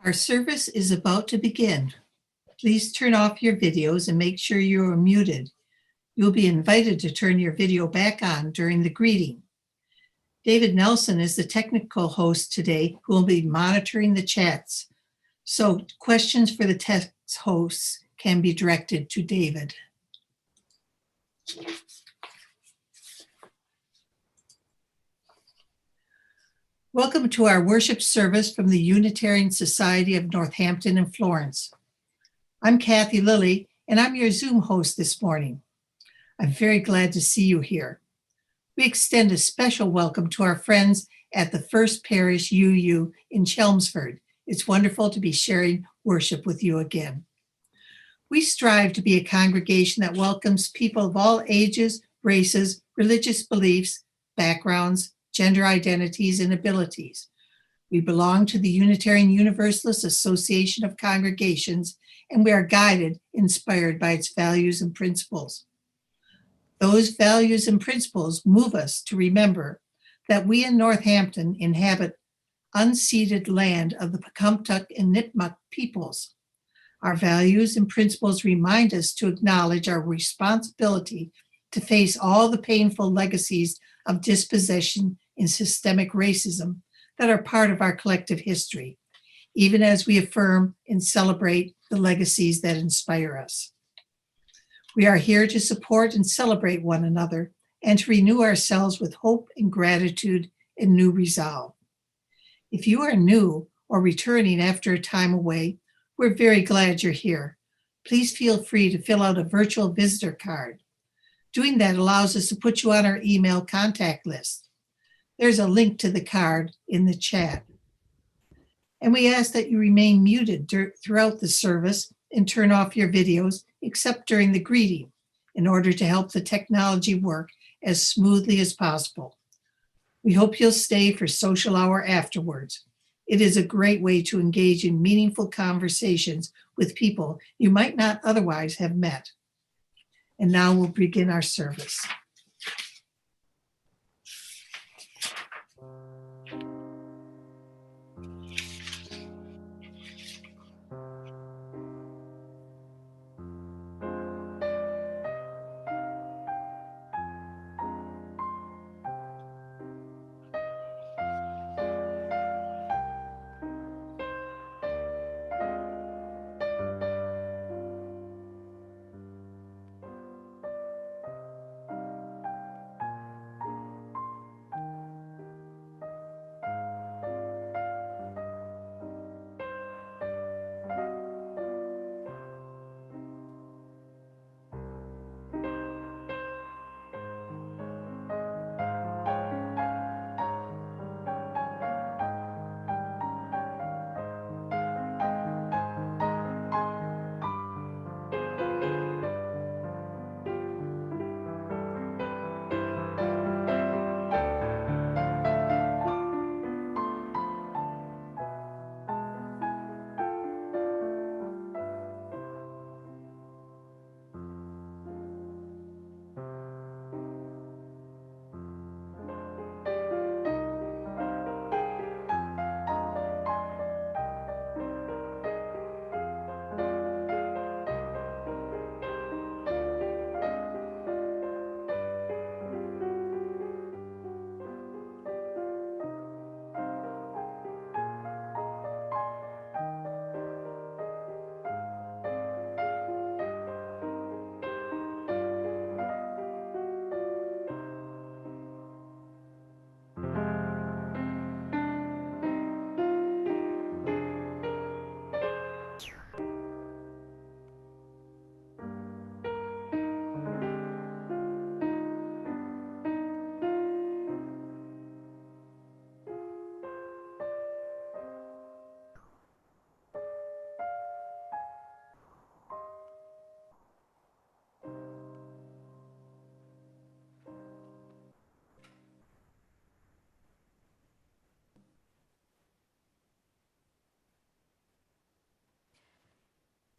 Our service is about to begin. Please turn off your videos and make sure you are muted. You'll be invited to turn your video back on during the greeting. David Nelson is the technical host today who will be monitoring the chats. So questions for the test hosts can be directed to David. Welcome to our worship service from the Unitarian Society of Northampton and Florence. I'm Kathy Lilly, and I'm your Zoom host this morning. I'm very glad to see you here. We extend a special welcome to our friends at the First Parish UU in Chelmsford. It's wonderful to be sharing worship with you again. We strive to be a congregation that welcomes people of all ages, races, religious beliefs, backgrounds, gender identities, and abilities. We belong to the Unitarian Universalist Association of Congregations, and we are guided, inspired by its values and principles. Those values and principles move us to remember that we in Northampton inhabit unceded land of the Pecumtuck and Nipmuc peoples. Our values and principles remind us to acknowledge our responsibility to face all the painful legacies of dispossession and systemic racism that are part of our collective history, even as we affirm and celebrate the legacies that inspire us. We are here to support and celebrate one another and to renew ourselves with hope and gratitude and new resolve. If you are new or returning after a time away, we're very glad you're here. Please feel free to fill out a virtual visitor card. Doing that allows us to put you on our email contact list. There's a link to the card in the chat. And we ask that you remain muted throughout the service and turn off your videos except during the greeting in order to help the technology work as smoothly as possible. We hope you'll stay for social hour afterwards. It is a great way to engage in meaningful conversations with people you might not otherwise have met. And now we'll begin our service.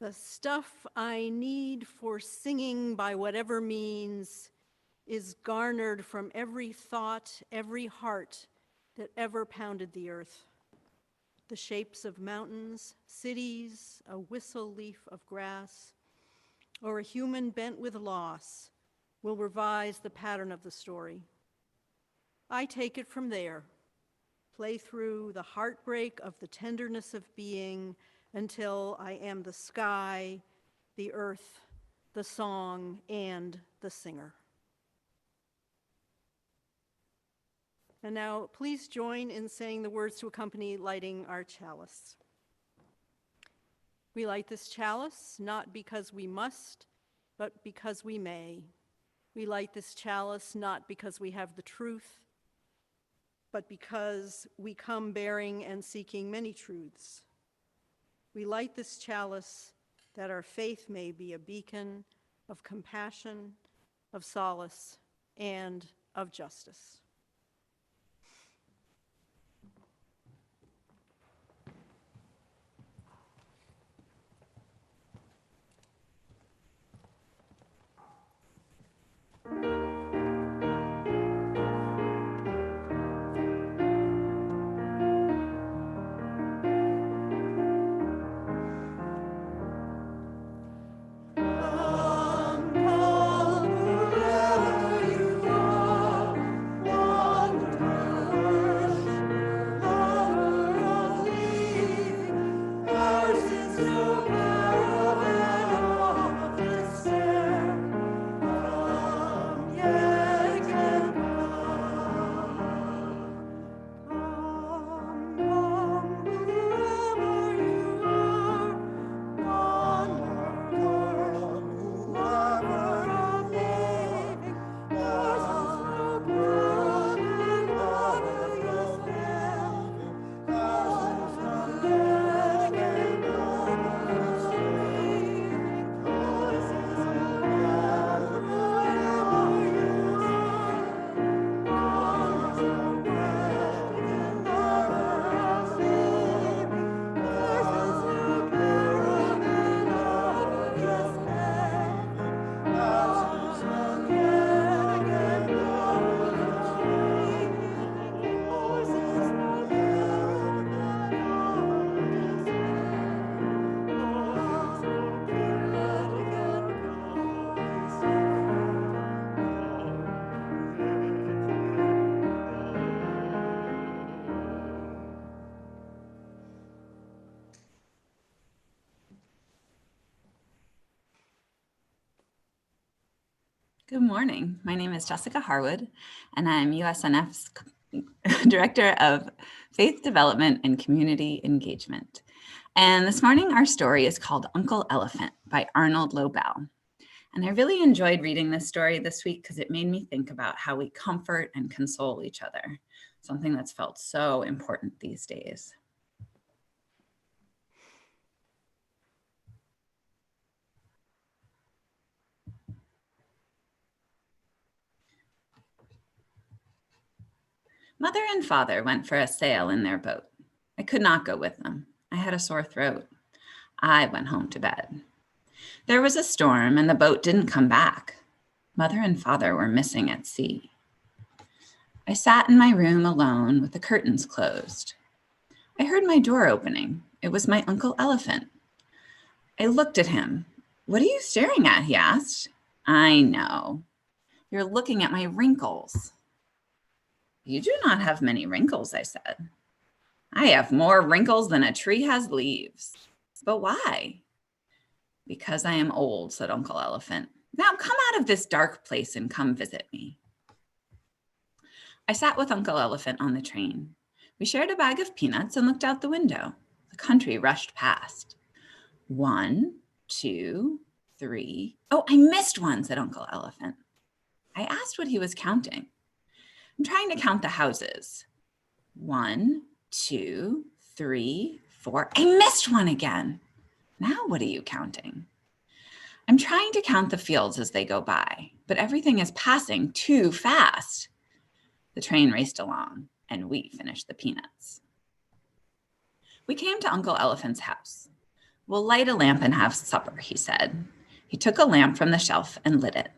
The stuff I need for singing by whatever means is garnered from every thought, every heart that ever pounded the earth. the shapes of mountains, cities, a whistle leaf of grass, or a human bent with loss will revise the pattern of the story. I take it from there, play through the heartbreak of the tenderness of being until I am the sky, the earth, the song, and the singer. And now, please join in saying the words to accompany lighting our chalice. We light this chalice not because we must, but because we may. We light this chalice not because we have the truth, but because we come bearing and seeking many truths. We light this chalice that our faith may be a beacon of compassion, of solace, and of justice. Good morning. My name is Jessica Harwood, and I'm USNF's Director of Faith Development and Community Engagement. And this morning, our story is called Uncle Elephant by Arnold Lobel. And I really enjoyed reading this story this week because it made me think about how we comfort and console each other, something that's felt so important these days. Mother and father went for a sail in their boat. I could not go with them. I had a sore throat. I went home to bed. There was a storm and the boat didn't come back. Mother and father were missing at sea. I sat in my room alone with the curtains closed. I heard my door opening. It was my Uncle Elephant. I looked at him. "What are you staring at?" he asked. "I know. You're looking at my wrinkles." "You do not have many wrinkles," I said. "I have more wrinkles than a tree has leaves." "But why?" "Because I am old," said Uncle Elephant. "Now come out of this dark place and come visit me." I sat with Uncle Elephant on the train. We shared a bag of peanuts and looked out the window. The country rushed past. 1, 2, 3. "Oh, I missed one," said Uncle Elephant. I asked what he was counting. "I'm trying to count the houses. 1, 2, 3, 4. I missed one again. Now what are you counting?" "I'm trying to count the fields as they go by, but everything is passing too fast." The train raced along, and we finished the peanuts. We came to Uncle Elephant's house. "We'll light a lamp and have supper," he said. He took a lamp from the shelf and lit it.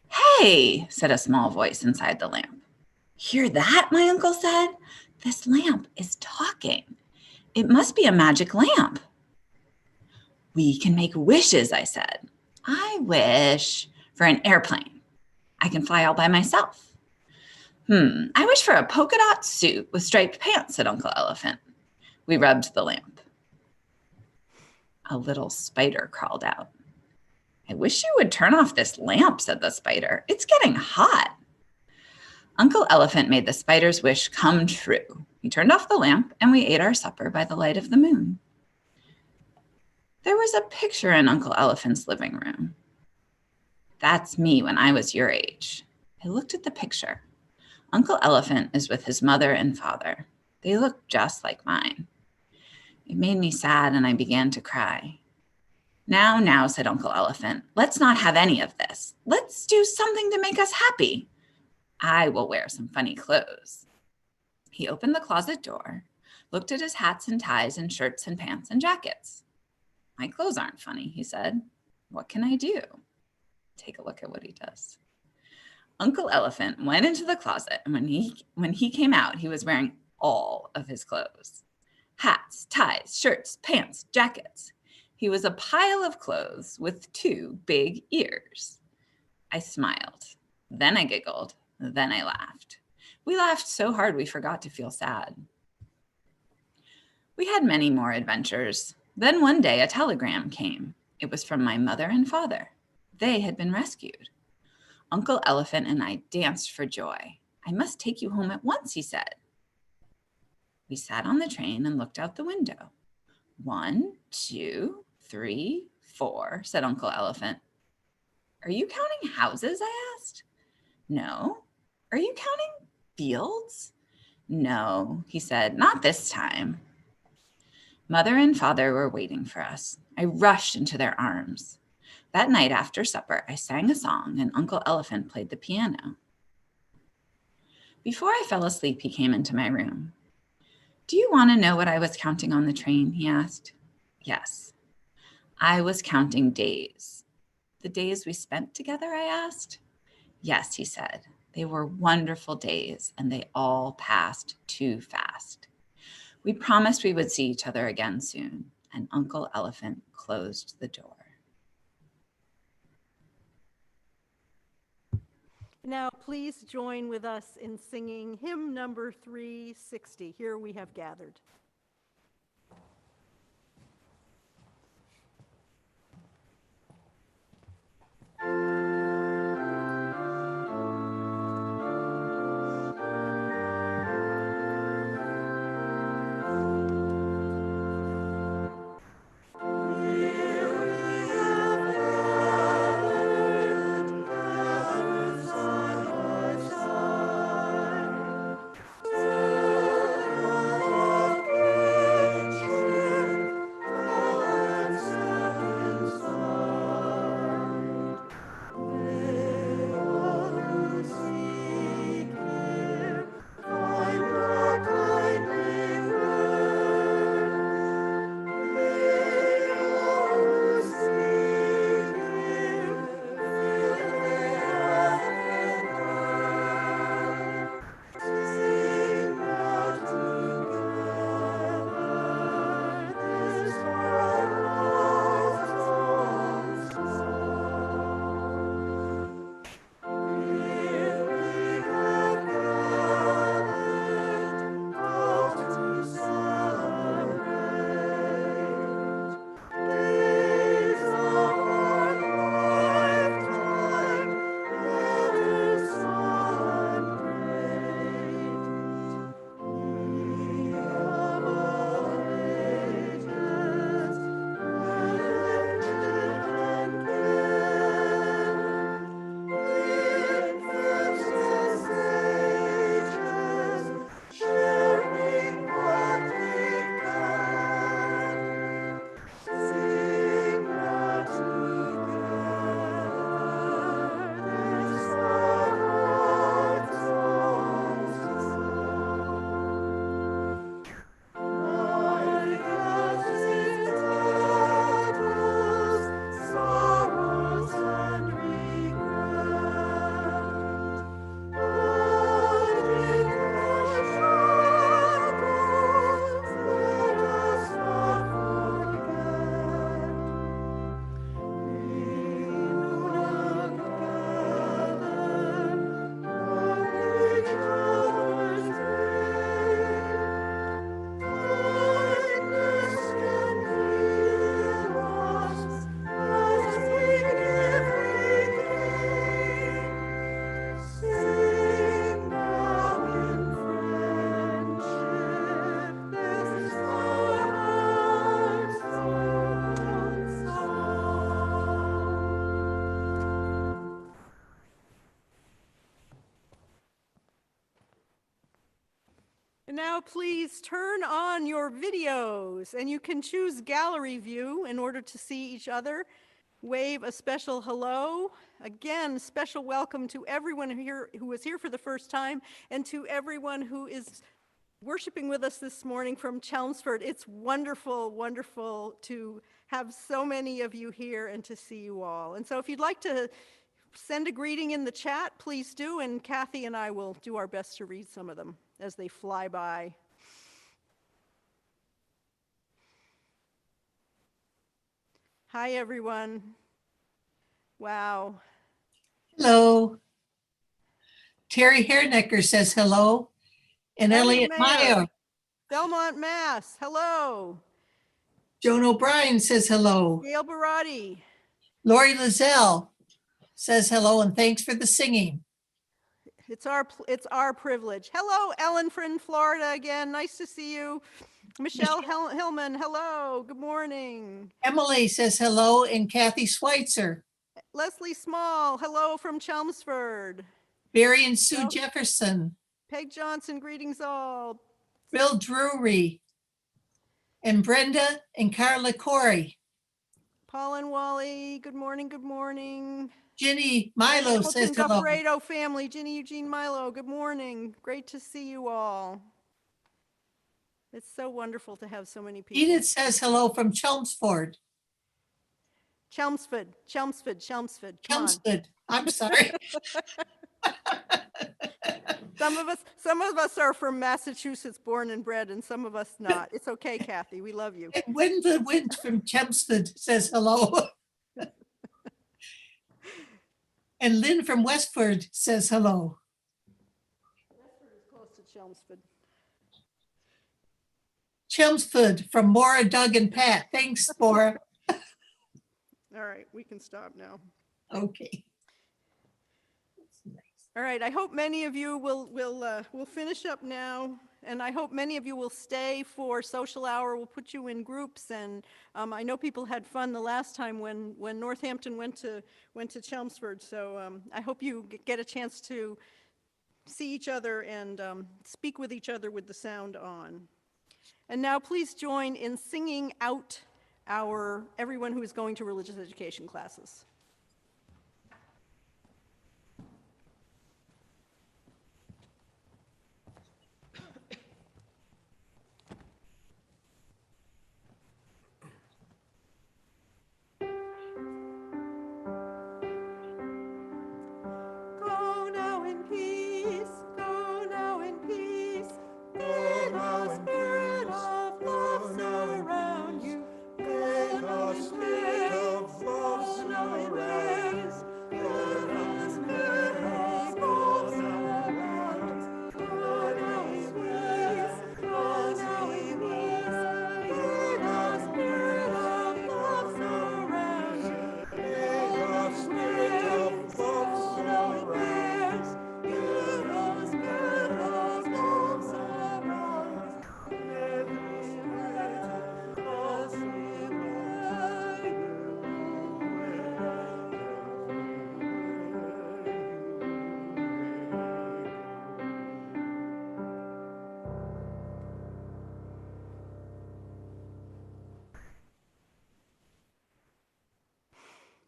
"Hey," said a small voice inside the lamp. "Hear that?" my uncle said. "This lamp is talking. It must be a magic lamp. We can make wishes, I said. I wish for an airplane. I can fly all by myself. I wish for a polka dot suit with striped pants, said Uncle Elephant. We rubbed the lamp. A little spider crawled out. I wish you would turn off this lamp, said the spider. It's getting hot. Uncle Elephant made the spider's wish come true. He turned off the lamp and we ate our supper by the light of the moon. There was a picture in Uncle Elephant's living room. That's me when I was your age. I looked at the picture. Uncle Elephant is with his mother and father. They look just like mine. It made me sad and I began to cry. Now, said Uncle Elephant, let's not have any of this. Let's do something to make us happy. I will wear some funny clothes. He opened the closet door, looked at his hats and ties and shirts and pants and jackets. My clothes aren't funny, he said. What can I do? Take a look at what he does. Uncle Elephant went into the closet, and when he came out, he was wearing all of his clothes. Hats, ties, shirts, pants, jackets. He was a pile of clothes with 2 big ears. I smiled. Then I giggled. Then I laughed. We laughed so hard we forgot to feel sad. We had many more adventures. Then one day a telegram came. It was from my mother and father. They had been rescued. Uncle Elephant and I danced for joy. I must take you home at once, he said. We sat on the train and looked out the window. 1, 2, 3, 4, said Uncle Elephant. Are you counting houses? I asked. No. Are you counting fields? No, he said, not this time. Mother and father were waiting for us. I rushed into their arms. That night after supper, I sang a song and Uncle Elephant played the piano. Before I fell asleep, he came into my room. Do you want to know what I was counting on the train? He asked. Yes. I was counting days. The days we spent together, I asked. Yes, he said. They were wonderful days and they all passed too fast. We promised we would see each other again soon, and Uncle Elephant closed the door. Now, please join with us in singing hymn number 360, Here We Have Gathered. now please turn on your videos, and you can choose gallery view in order to see each other. Wave a special hello. Again, special welcome to everyone here who is here for the first time, and to everyone who is worshiping with us this morning from Chelmsford. It's wonderful, wonderful to have so many of you here and to see you all. And so if you'd like to send a greeting in the chat, please do, and Kathy and I will do our best to read some of them as they fly by. Hi, everyone. Wow. Hello. Terry Hairnecker says hello. And Elliot Mayer, Meyer. Belmont, Mass. Hello. Joan O'Brien says hello. Gail Barati. Lori Lizelle says hello and thanks for the singing. It's our privilege. Hello, Ellen from Florida again. Nice to see you. Michelle Hillman, hello. Good morning. Emily says hello and Kathy Schweitzer. Leslie Small, hello from Chelmsford. Barry and Sue Well- Jefferson. Peg Johnson, greetings all. Bill Drury. And Brenda and Carla Corey. Paul and Wally, good morning, good morning. Ginny Milo says Hamilton hello. Gufredo family, Ginny Eugene Milo, good morning. Great to see you all. It's so wonderful to have so many people. Edith says hello from Chelmsford. Chelmsford. Come on. Chelmsford. I'm sorry. Some of us are from Massachusetts, born and bred, and some of us not. It's okay, Kathy. We love you. And When the Wind from Chelmsford says hello. And Lynn from Westford says hello. Close to Chelmsford. Chelmsford from Maura, Doug, and Pat. Thanks, Maura. All right, we can stop now. Okay. All right, I hope many of you will finish up now, and I hope many of you will stay for social hour. We'll put you in groups, and I know people had fun the last time when Northampton went to Chelmsford. So I hope you get a chance to see each other and speak with each other with the sound on. And now, please join in singing out everyone who is going to religious education classes. Go now in peace, go now in peace. Let the spirit of love surround you. Let the spirit of love surround you. Let the spirit of love surround you. Go now in peace, go now in peace. Let the spirit of love surround you. Let the spirit of love surround you.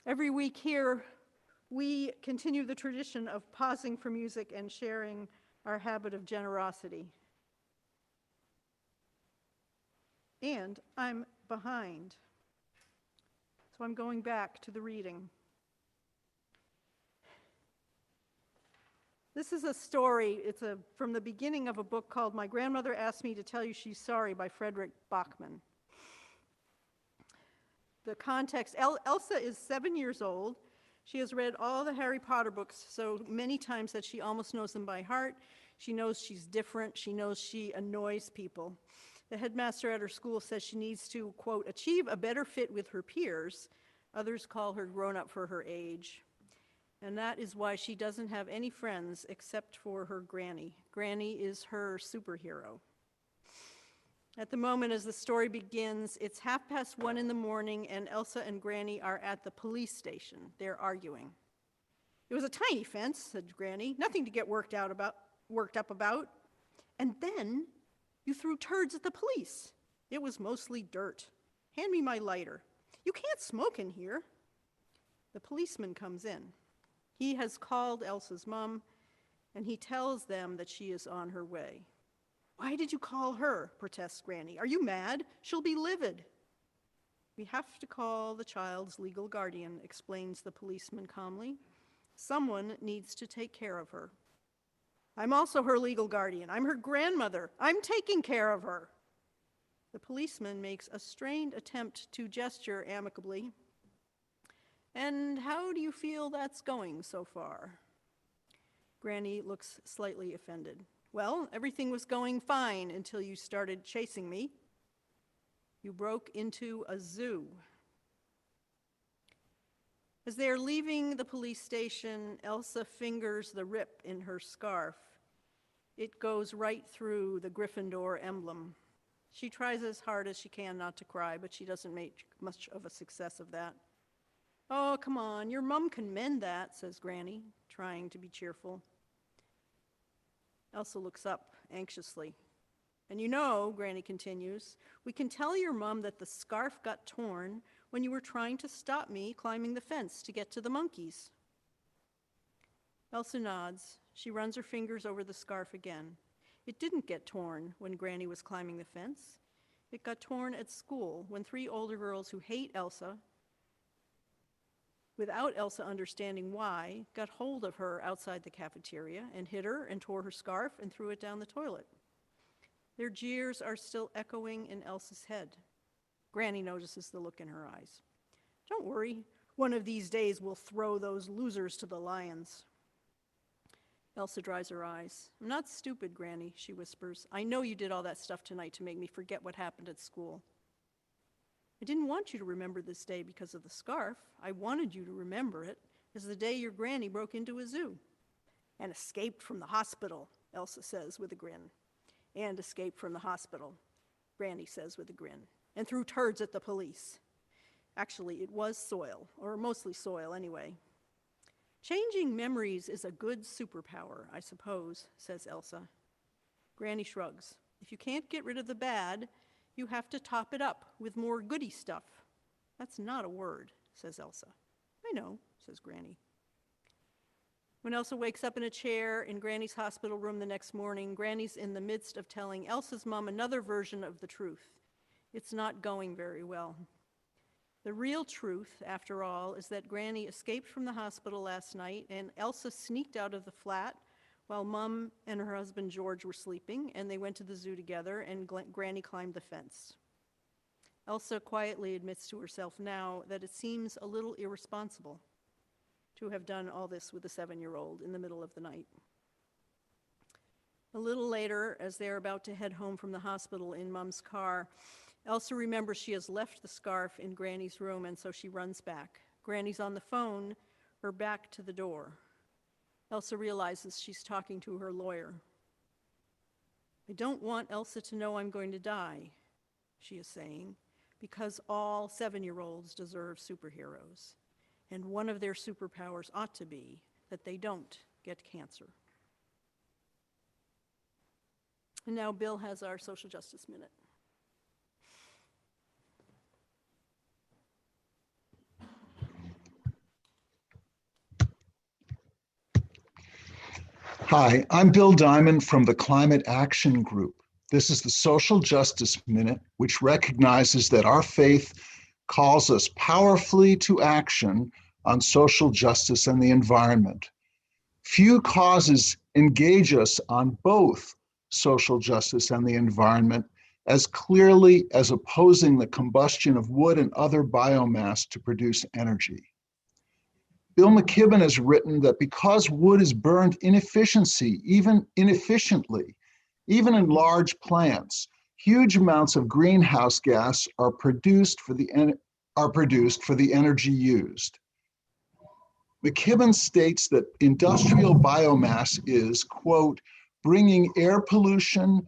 Every week here, we continue the tradition of pausing for music and sharing our habit of generosity. And I'm behind, so I'm going back to the reading. This is a story, it's from the beginning of a book called My Grandmother Asked Me to Tell You She's Sorry by Frederick Bachman. The context, Elsa is 7 years old. She has read all the Harry Potter books so many times that she almost knows them by heart. She knows she's different. She knows she annoys people. The headmaster at her school says she needs to, quote, achieve a better fit with her peers. Others call her grown up for her age. And that is why she doesn't have any friends except for her granny. Granny is her superhero. At the moment as the story begins, it's 1:30 in the morning and Elsa and Granny are at the police station. They're arguing. It was a tiny fence, said Granny, nothing to get worked up about. And then You threw turds at the police. It was mostly dirt. Hand me my lighter. You can't smoke in here. The policeman comes in. He has called Elsa's mom, and he tells them that she is on her way. Why did you call her? Protests Granny. Are you mad? She'll be livid. We have to call the child's legal guardian, explains the policeman calmly. Someone needs to take care of her. I'm also her legal guardian. I'm her grandmother. I'm taking care of her. The policeman makes a strained attempt to gesture amicably. And how do you feel that's going so far? Granny looks slightly offended. Well, everything was going fine until you started chasing me. You broke into a zoo. As they are leaving the police station, Elsa fingers the rip in her scarf. It goes right through the Gryffindor emblem. She tries as hard as she can not to cry, but she doesn't make much of a success of that. Oh, come on, your mom can mend that, says Granny, trying to be cheerful. Elsa looks up anxiously. And you know, Granny continues, we can tell your mom that the scarf got torn when you were trying to stop me climbing the fence to get to the monkeys. Elsa nods. She runs her fingers over the scarf again. It didn't get torn when Granny was climbing the fence. It got torn at school when 3 older girls who hate Elsa, without Elsa understanding why, got hold of her outside the cafeteria and hit her and tore her scarf and threw it down the toilet. Their jeers are still echoing in Elsa's head. Granny notices the look in her eyes. Don't worry, one of these days we'll throw those losers to the lions. Elsa dries her eyes. I'm not stupid, Granny, she whispers. I know you did all that stuff tonight to make me forget what happened at school. I didn't want you to remember this day because of the scarf. I wanted you to remember it as the day your granny broke into a zoo. And escaped from the hospital, Elsa says with a grin. And escaped from the hospital, Granny says with a grin. And threw turds at the police. Actually, it was soil, or mostly soil anyway. Changing memories is a good superpower, I suppose, says Elsa. Granny shrugs. If you can't get rid of the bad, you have to top it up with more goody stuff. That's not a word, says Elsa. I know, says Granny. When Elsa wakes up in a chair in Granny's hospital room the next morning, Granny's in the midst of telling Elsa's mom another version of the truth. It's not going very well. The real truth, after all, is that Granny escaped from the hospital last night and Elsa sneaked out of the flat while Mom and her husband George were sleeping, and they went to the zoo together, and Granny climbed the fence. Elsa quietly admits to herself now that it seems a little irresponsible to have done all this with a 7-year-old in the middle of the night. A little later, as they're about to head home from the hospital in Mom's car, Elsa remembers she has left the scarf in Granny's room, and so she runs back. Granny's on the phone, her back to the door. Elsa realizes she's talking to her lawyer. I don't want Elsa to know I'm going to die, she is saying, because all 7-year-olds deserve superheroes. And one of their superpowers ought to be that they don't get cancer. And now Bill has our Social Justice Minute. Hi, I'm Bill Diamond from the Climate Action Group. This is the Social Justice Minute, which recognizes that our faith calls us powerfully to action on social justice and the environment. Few causes engage us on both social justice and the environment as clearly as opposing the combustion of wood and other biomass to produce energy. Bill McKibben has written that because wood is burned inefficiently, even in large plants, huge amounts of greenhouse gas are produced for the energy used. McKibben states that industrial biomass is, quote, bringing air pollution,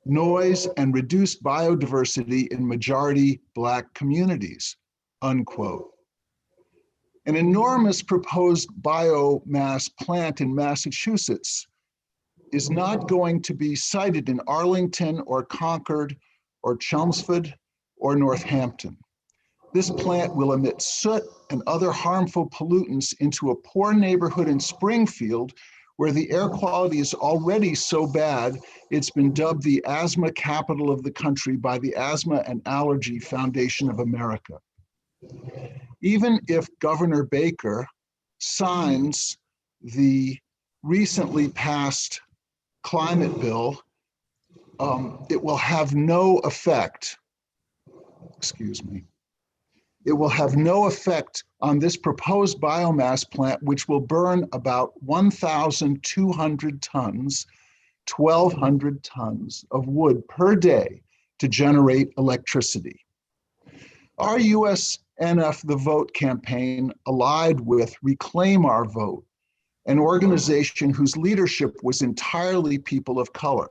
noise, and reduced biodiversity in majority Black communities, unquote. An enormous proposed biomass plant in Massachusetts is not going to be sited in Arlington or Concord or Chelmsford or Northampton. This plant will emit soot and other harmful pollutants into a poor neighborhood in Springfield, where the air quality is already so bad, it's been dubbed the asthma capital of the country by the Asthma and Allergy Foundation of America. Even if Governor Baker signs the recently passed climate bill, it will have no effect, it will have no effect on this proposed biomass plant, which will burn about 1,200 tons, 1,200 tons of wood per day to generate electricity. Our USNF The Vote campaign allied with Reclaim Our Vote, an organization whose leadership was entirely people of color.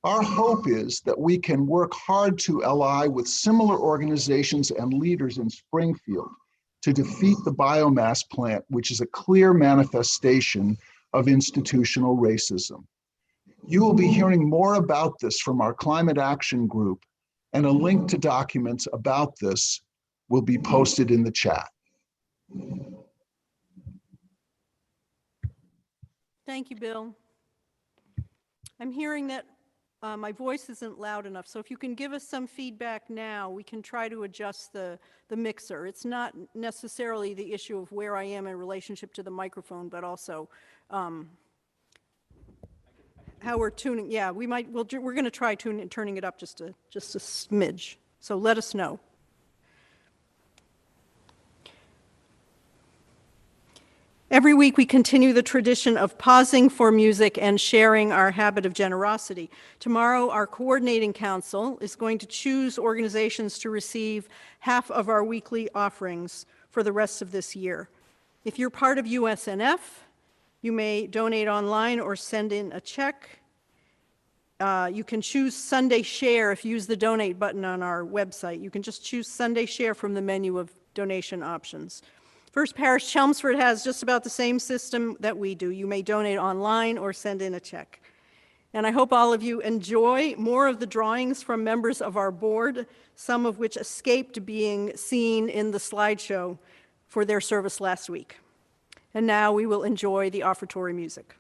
Our hope is that we can work hard to ally with similar organizations and leaders in Springfield to defeat the biomass plant, which is a clear manifestation of institutional racism. You will be hearing more about this from our Climate Action Group, and a link to documents about this will be posted in the chat. Thank you, Bill. I'm hearing that my voice isn't loud enough, so if you can give us some feedback now, we can try to adjust the mixer. It's not necessarily the issue of where I am in relationship to the microphone, but also how we're tuning. Yeah, we're going to try turning it up just a smidge. So let us know. Every week we continue the tradition of pausing for music and sharing our habit of generosity. Tomorrow our coordinating council is going to choose organizations to receive half of our weekly offerings for the rest of this year. If you're part of USNF, you may donate online or send in a check. You can choose Sunday Share if you use the donate button on our website. You can just choose Sunday Share from the menu of donation options. First Parish Chelmsford has just about the same system that we do. You may donate online or send in a check. And I hope all of you enjoy more of the drawings from members of our board, some of which escaped being seen in the slideshow for their service last week. And now we will enjoy the offertory music.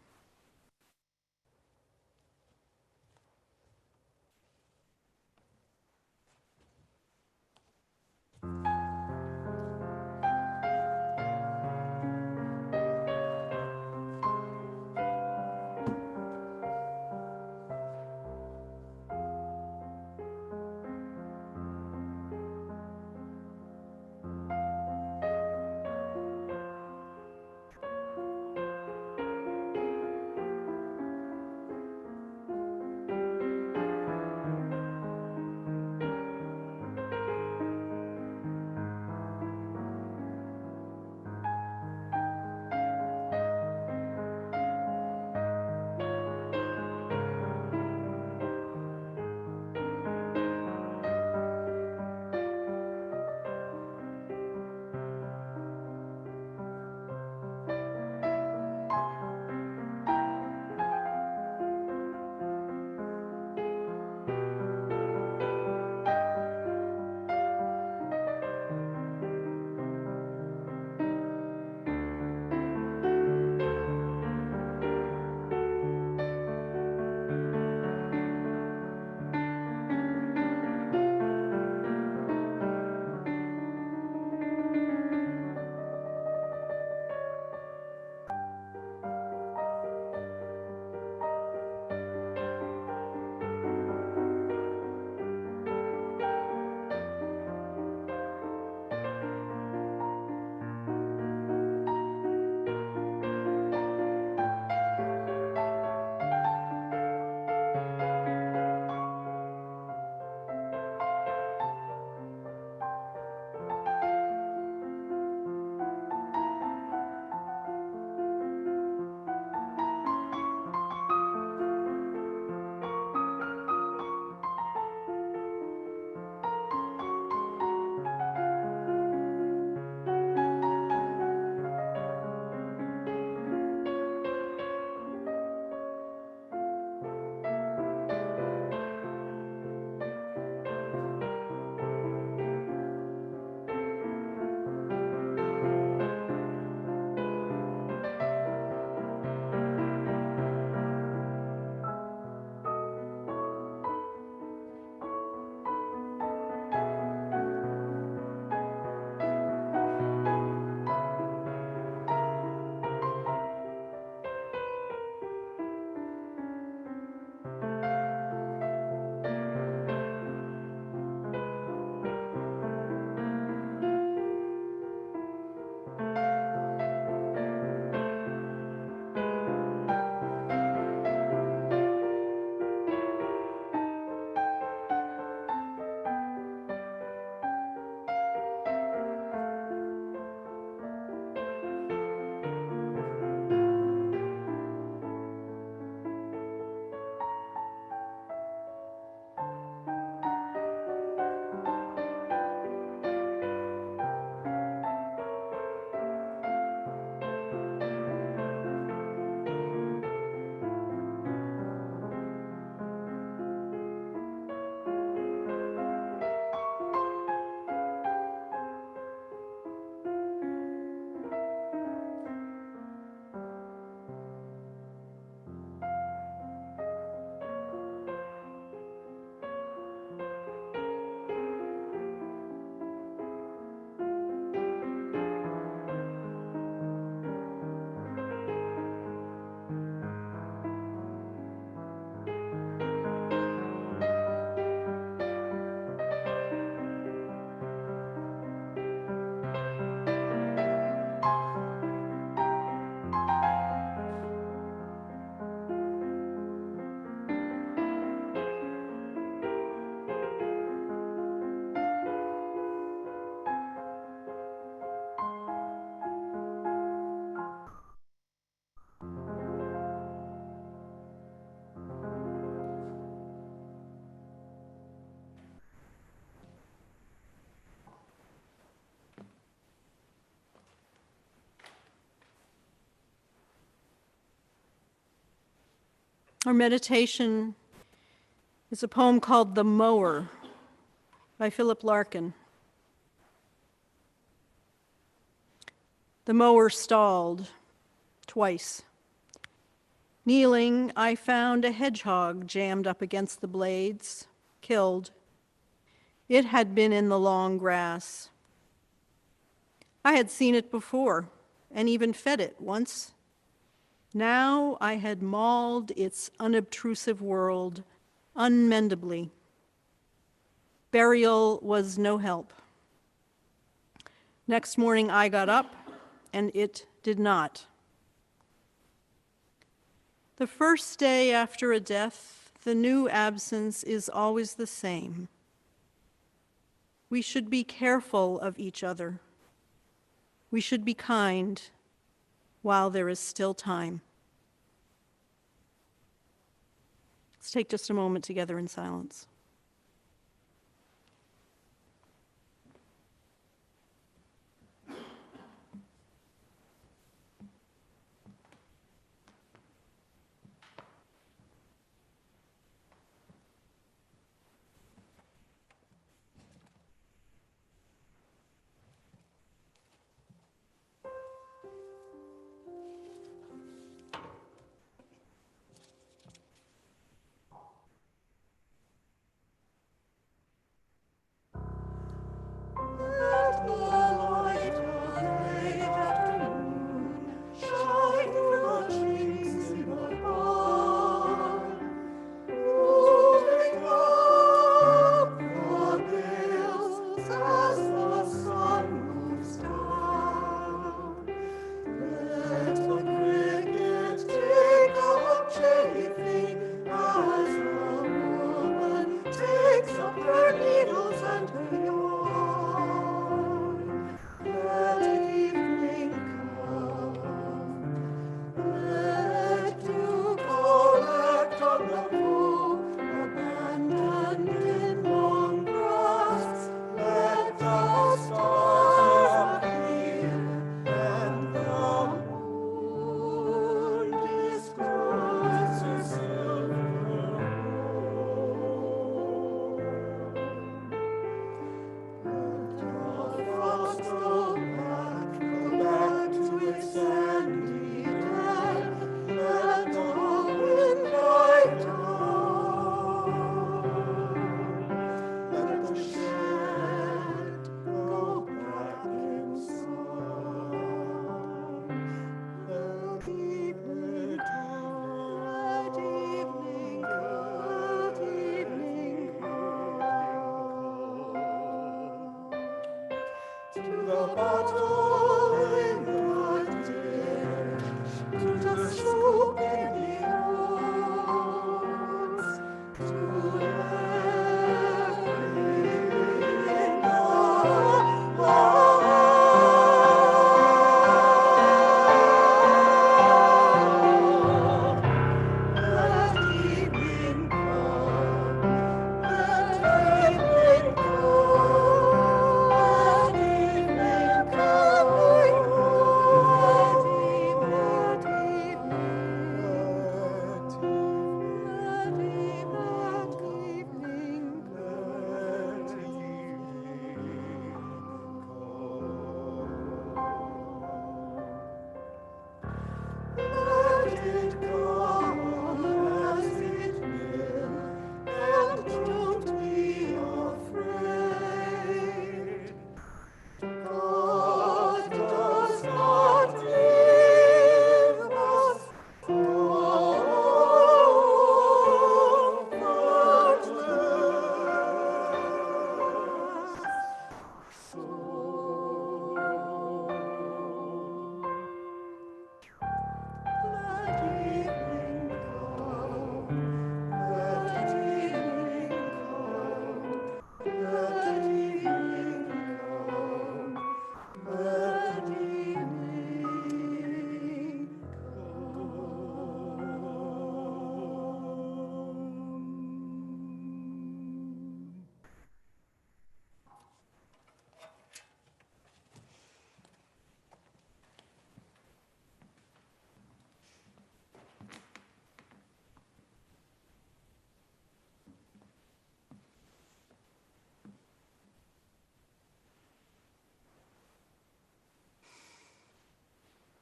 Our meditation is a poem called The Mower by Philip Larkin. The mower stalled twice. Kneeling, I found a hedgehog jammed up against the blades, killed. It had been in the long grass. I had seen it before and even fed it once. Now I had mauled its unobtrusive world unmendably. Burial was no help. Next morning I got up and it did not. The first day after a death, the new absence is always the same. We should be careful of each other. We should be kind while there is still time. Let's take just a moment together in silence.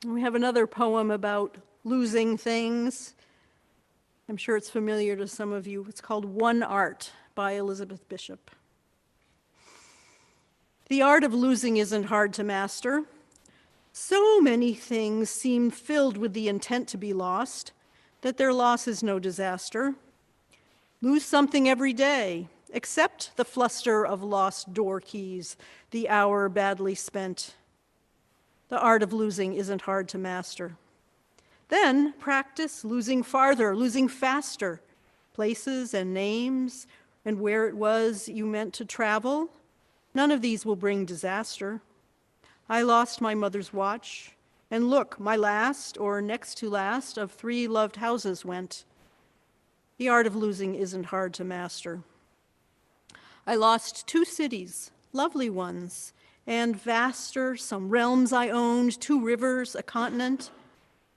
We have another poem about losing things. I'm sure it's familiar to some of you. It's called One Art by Elizabeth Bishop. The art of losing isn't hard to master. So many things seem filled with the intent to be lost that their loss is no disaster. Lose something every day, accept the fluster of lost door keys, the hour badly spent. The art of losing isn't hard to master. Then practice losing farther, losing faster, places and names and where it was you meant to travel. None of these will bring disaster. I lost my mother's watch, and look, my last, or next to last, of 3 loved houses went. The art of losing isn't hard to master. I lost 2 cities, lovely ones, and vaster, some realms I owned, 2 rivers, a continent.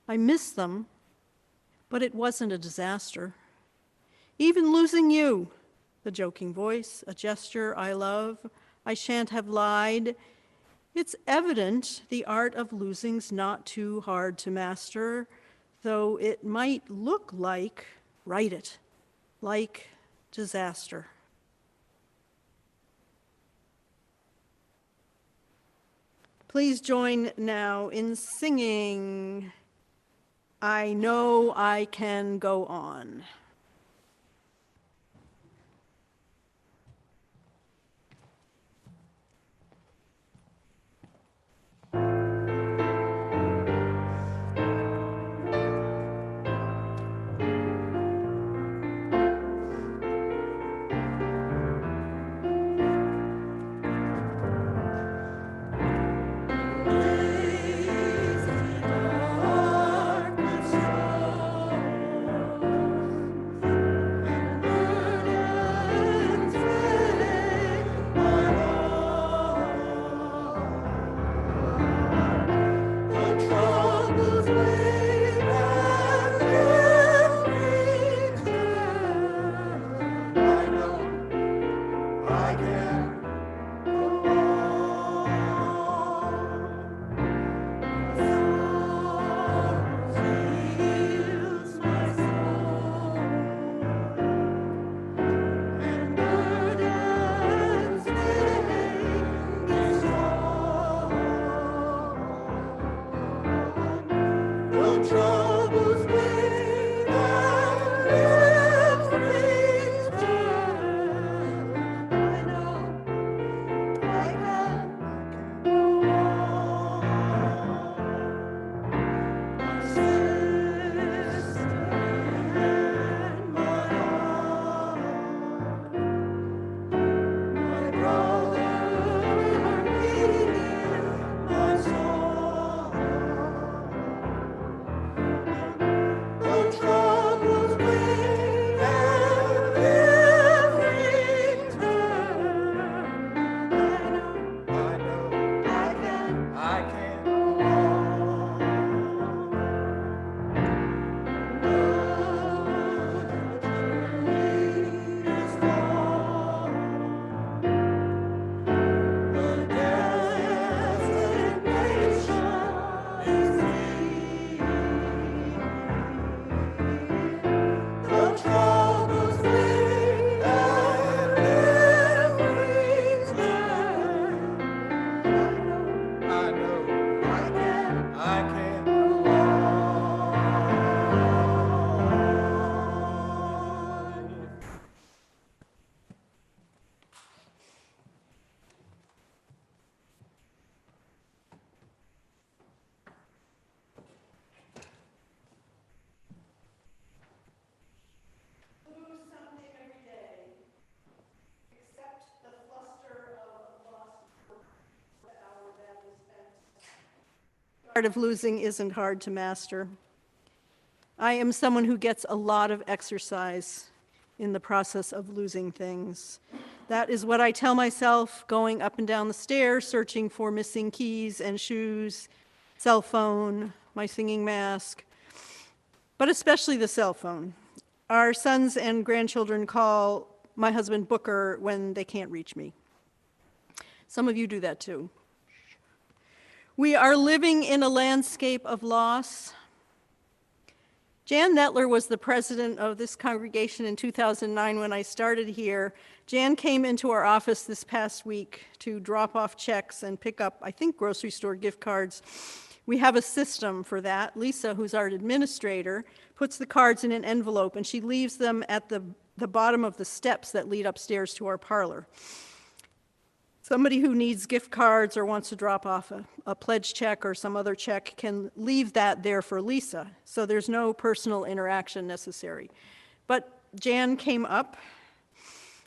I miss them, but it wasn't a disaster. Even losing you, the joking voice, a gesture I love, I shan't have lied. It's evident the art of losing's not too hard to master, though it might look like, write it, like disaster. Please join now in singing, I Know I Can Go On. The art of losing isn't hard to master. I am someone who gets a lot of exercise in the process of losing things. That is what I tell myself going up and down the stairs, searching for missing keys and shoes, cell phone, my singing mask, but especially the cell phone. Our sons and grandchildren call my husband Booker when they can't reach me. Some of you do that too. We are living in a landscape of loss. Jan Nettler was the president of this congregation in 2009 when I started here. Jan came into our office this past week to drop off checks and pick up, I think, grocery store gift cards. We have a system for that. Lisa, who's our administrator, puts the cards in an envelope and she leaves them at the bottom of the steps that lead upstairs to our parlor. Somebody who needs gift cards or wants to drop off a pledge check or some other check can leave that there for Lisa, so there's no personal interaction necessary. But Jan came up,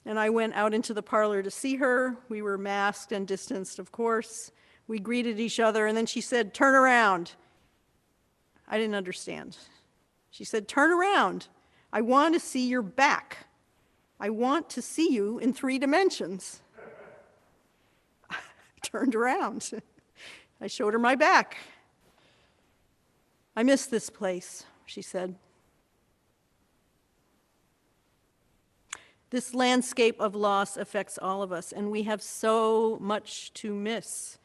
and I went out into the parlor to see her. We were masked and distanced, of course. We greeted each other, and then she said, "Turn around." I didn't understand. She said, "Turn around. I want to see your back. I want to see you in 3 dimensions." Turned around. I showed her my back. "I miss this place," she said. This landscape of loss affects all of us, and we have so much to miss.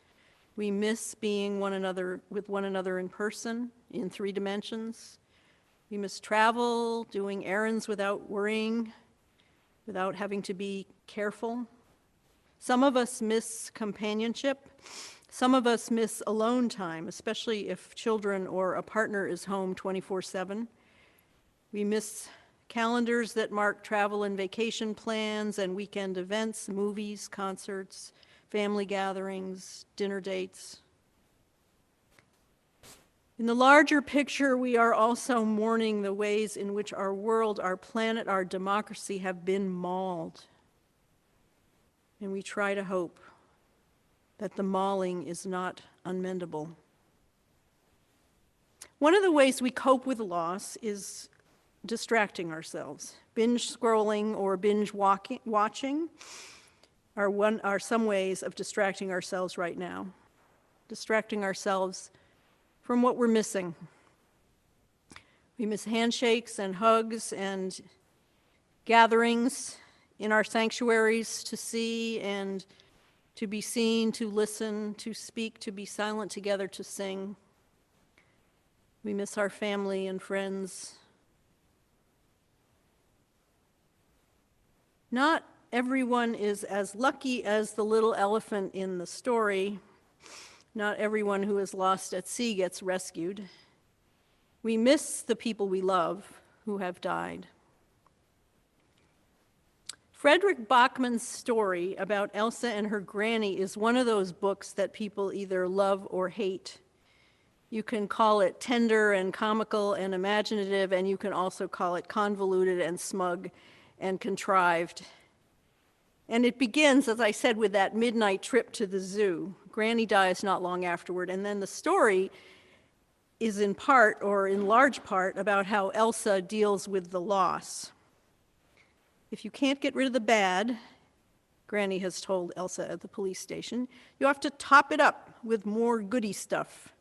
We miss being with one another in person, in 3 dimensions. We miss travel, doing errands without worrying, without having to be careful. Some of us miss companionship. Some of us miss alone time, especially if children or a partner is home 24/7. We miss calendars that mark travel and vacation plans and weekend events, movies, concerts, family gatherings, dinner dates. In the larger picture, we are also mourning the ways in which our world, our planet, our democracy have been mauled. And we try to hope that the mauling is not unmendable. One of the ways we cope with loss is distracting ourselves. Binge scrolling or binge watching are some ways of distracting ourselves right now. Distracting ourselves from what we're missing. We miss handshakes and hugs and gatherings in our sanctuaries to see and to be seen, to listen, to speak, to be silent together, to sing. We miss our family and friends. Not everyone is as lucky as the little elephant in the story. Not everyone who is lost at sea gets rescued. We miss the people we love who have died. Frederick Bachman's story about Elsa and her granny is one of those books that people either love or hate. You can call it tender and comical and imaginative, and you can also call it convoluted and smug and contrived. And it begins, as I said, with that midnight trip to the zoo. Granny dies not long afterward, and then the story is in part, or in large part, about how Elsa deals with the loss. If you can't get rid of the bad, Granny has told Elsa at the police station, you have to top it up with more goody stuff.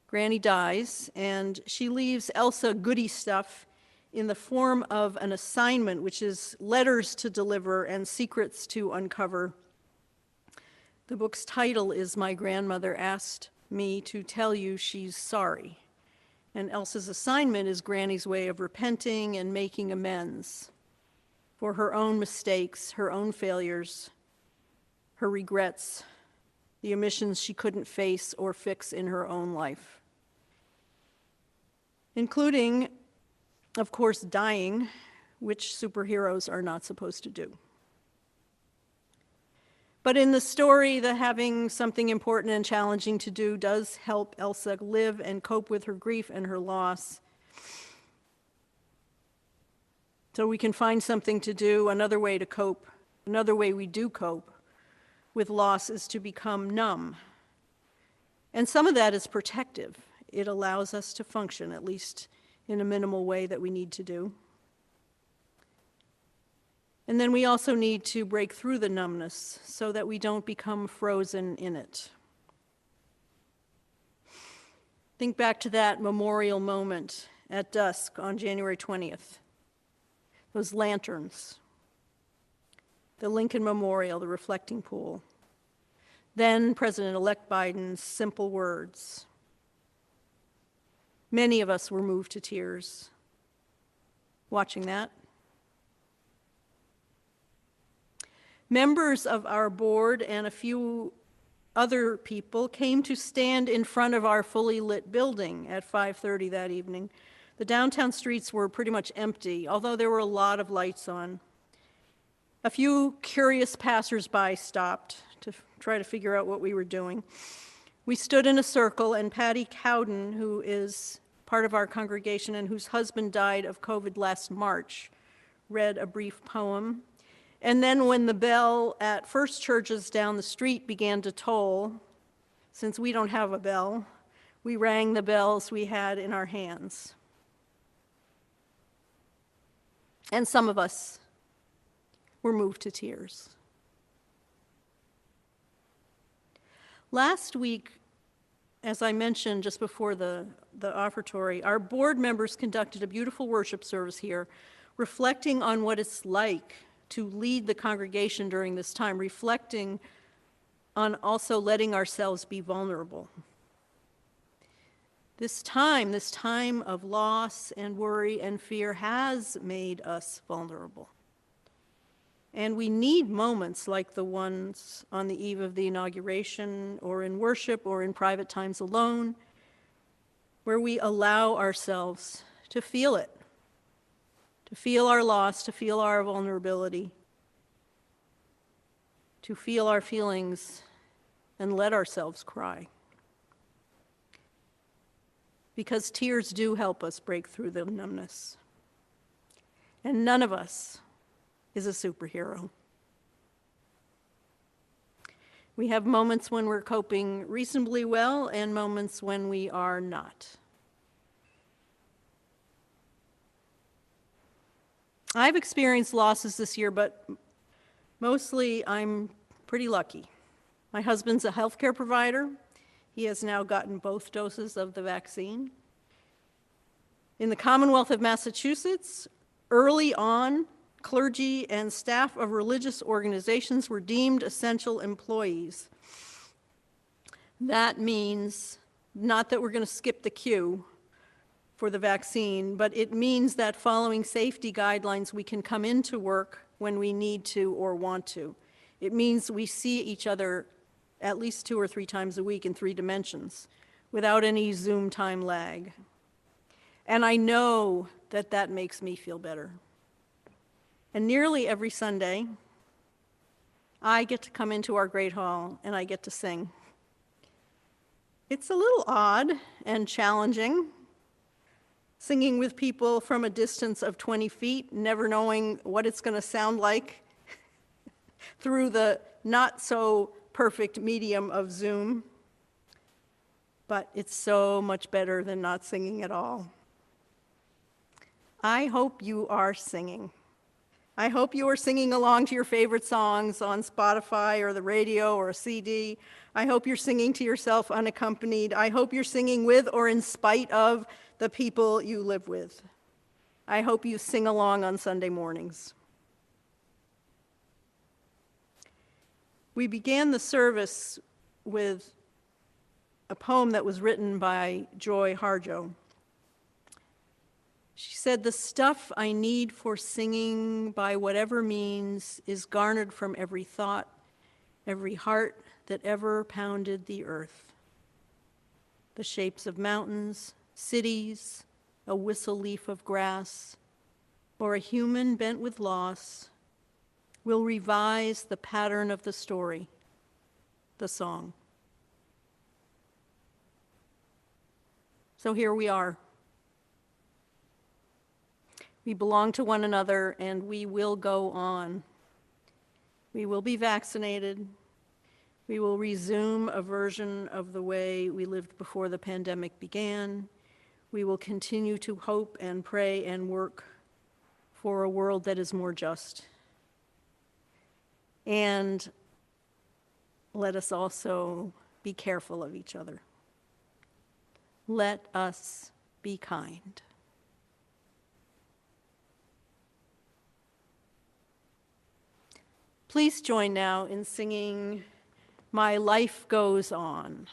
Granny dies, and she leaves Elsa goody stuff in the form of an assignment, which is letters to deliver and secrets to uncover. The book's title is My Grandmother Asked Me to Tell You She's Sorry. And Elsa's assignment is Granny's way of repenting and making amends for her own mistakes, her own failures, her regrets, the omissions she couldn't face or fix in her own life, including, of course, dying, which superheroes are not supposed to do. But in the story, the having something important and challenging to do does help Elsa live and cope with her grief and her loss. So we can find something to do, another way to cope, another way we do cope with loss is to become numb. And some of that is protective. It allows us to function, at least in a minimal way that we need to do. And then we also need to break through the numbness so that we don't become frozen in it. Think back to that memorial moment at dusk on January 20th. Those lanterns, the Lincoln Memorial, the reflecting pool. Then President-elect Biden's simple words. Many of us were moved to tears watching that. Members of our board and a few other people came to stand in front of our fully lit building at 5:30 that evening. The downtown streets were pretty much empty, although there were a lot of lights on. A few curious passersby stopped to try to figure out what we were doing. We stood in a circle, and Patty Cowden, who is part of our congregation and whose husband died of COVID last March, read a brief poem. And then when the bell at First Churches down the street began to toll, since we don't have a bell, we rang the bells we had in our hands. And some of us were moved to tears. Last week, as I mentioned just before the offertory, our board members conducted a beautiful worship service here, reflecting on what it's like to lead the congregation during this time, reflecting on also letting ourselves be vulnerable. This time of loss and worry and fear has made us vulnerable. And we need moments like the ones on the eve of the inauguration, or in worship, or in private times alone, where we allow ourselves to feel it, to feel our loss, to feel our vulnerability, to feel our feelings and let ourselves cry. Because tears do help us break through the numbness. And none of us is a superhero. We have moments when we're coping reasonably well and moments when we are not. I've experienced losses this year, but mostly I'm pretty lucky. My husband's a healthcare provider. He has now gotten both doses of the vaccine. In the Commonwealth of Massachusetts, early on, clergy and staff of religious organizations were deemed essential employees. That means not that we're going to skip the queue for the vaccine, but it means that following safety guidelines, we can come into work when we need to or want to. It means we see each other at least 2 or 3 times a week in 3 dimensions without any Zoom time lag. And I know that that makes me feel better. And nearly every Sunday, I get to come into our Great Hall and I get to sing. It's a little odd and challenging, singing with people from a distance of 20 feet, never knowing what it's going to sound like through the not so perfect medium of Zoom. But it's so much better than not singing at all. I hope you are singing. I hope you are singing along to your favorite songs on Spotify or the radio or a CD. I hope you're singing to yourself unaccompanied. I hope you're singing with or in spite of the people you live with. I hope you sing along on Sunday mornings. We began the service with a poem that was written by Joy Harjo. She said, "The stuff I need for singing by whatever means is garnered from every thought, every heart that ever pounded the earth. The shapes of mountains, cities, a whistle leaf of grass, or a human bent with loss will revise the pattern of the story, the song." So here we are. We belong to one another, and we will go on. We will be vaccinated. We will resume a version of the way we lived before the pandemic began. We will continue to hope and pray and work for a world that is more just. And let us also be careful of each other. Let us be kind. Please join now in singing My life goes on.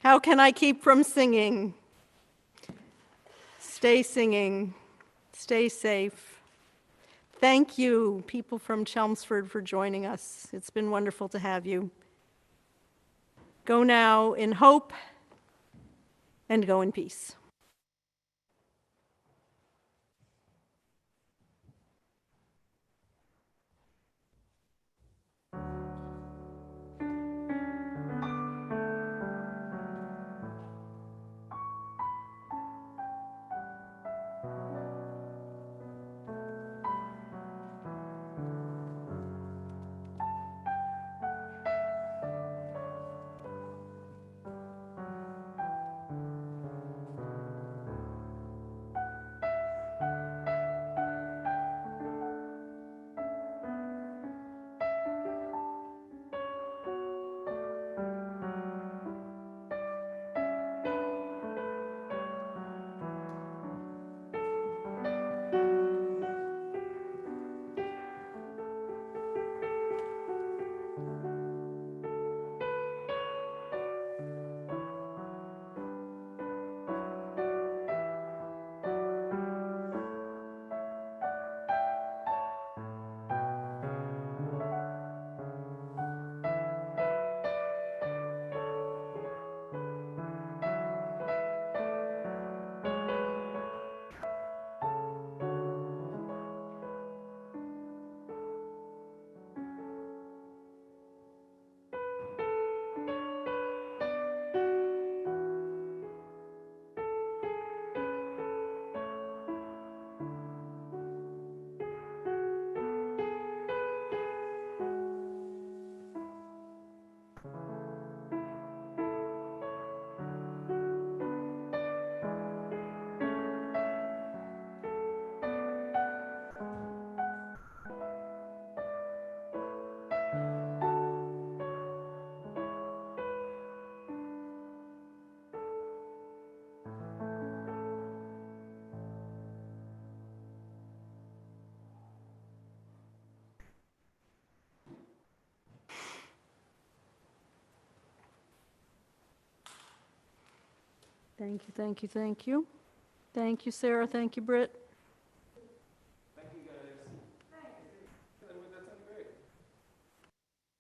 How can I keep from singing? Stay singing. Stay safe. Thank you, people from Chelmsford, for joining us. It's been wonderful to have you. Go now in hope and go in peace. Thank you, thank you, thank you. Thank you, Sarah. Thank you, Britt.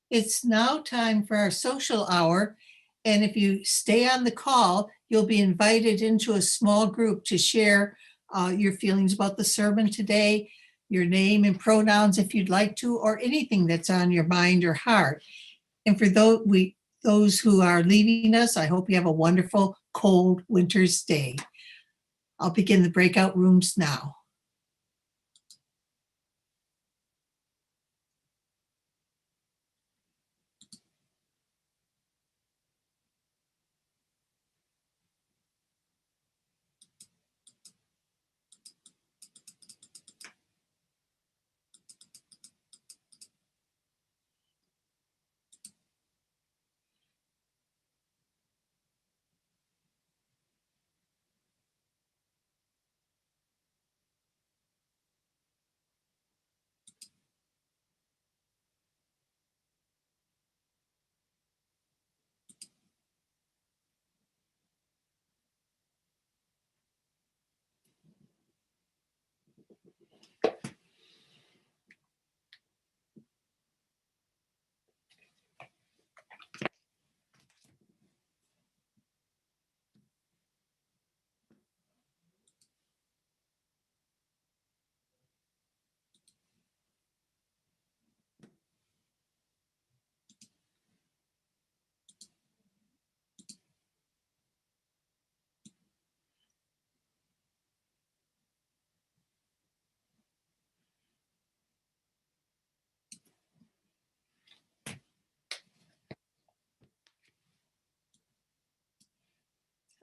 It's now time for our social hour. And if you stay on the call, you'll be invited into a small group to share your feelings about the sermon today, your name and pronouns if you'd like to, or anything that's on your mind or heart. And for those who are leaving us, I hope you have a wonderful cold winter's day. I'll begin the breakout rooms now.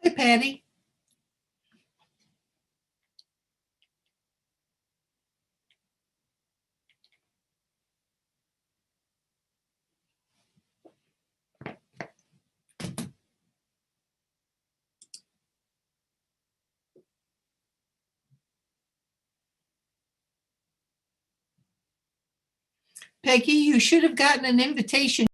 Hi, Patty. Peggy, you should have gotten an invitation